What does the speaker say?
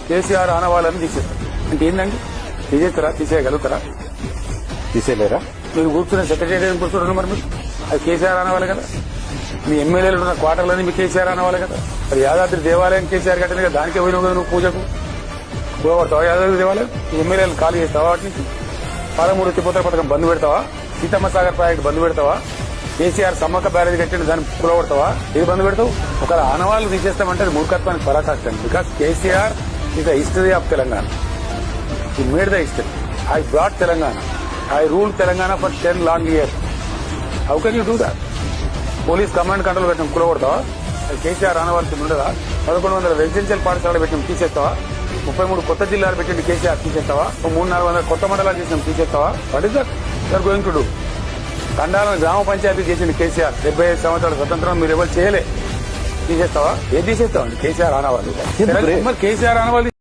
కేసీఆర్ ఆనవాళ్ళని తీసేస్తారు అంటే ఏంటండి? తీసేయగలుగుతారా? తీసేయలేరా? మీరు కూర్చున్న సెక్రటేరియట్ కూర్చుంటారు మరి మీరు అది కేసీఆర్ ఆనవాలి కదా. మీ ఎమ్మెల్యేలు ఉన్న క్వార్టర్లని మీ కేసీఆర్ ఆనవాలి కదా. అది యాదాద్రి దేవాలయం కేసీఆర్ కట్టింది కదా, దానికే పోయినావు కదా నువ్వు పూజకు. కూడబడతావా యాదాద్రి దేవాలయం? ఈ ఎమ్మెల్యేలు ఖాళీ చేస్తావా? వాటి నుంచి 13 ఎత్తిపోతల పథకం బంద్ పెడతావా? సీతమ్మ సాగర్ ప్రాజెక్ట్ బంద్ పెడతావా? కేసీఆర్ సమ్మక్క బ్యారేజ్ కట్టింది దాన్ని కూడబడతావా? ఏది బంద్ పెడతావు? ఒక ఆనవాళ్ళు తీసేస్తామంటే అది మూర్ఖత్వానికి పరాకాష్ట. Because KCR is the history of Telangana. He made the history. I brought Telangana. I ruled Telangana for 10 long years. How can you do that? Police command control పెట్టిన కూడబడతావా? అది కేసీఆర్ ఆనవాల్సి ఉండదా? 1100 రెసిడెన్షియల్ పాఠశాలలు పెట్టిన తీసేస్తావా? 33 కొత్త జిల్లాలు పెట్టింది కేసీఆర్ తీసేస్తావా? 300-400 కొత్త మండలాలు చేసిన తీసేస్తావా? What is that you are going to do? తండాలను గ్రామ పంచాయతీ చేసింది కేసీఆర్. 75 సంవత్సరాల స్వతంత్రం మీరు ఎవరు చేయలే. తీసేస్తావా? ఏది తీసేస్తావా? కేసీఆర్ ఆనవాళ్ళు. మరి కేసీఆర్ ఆనవాళ్ళు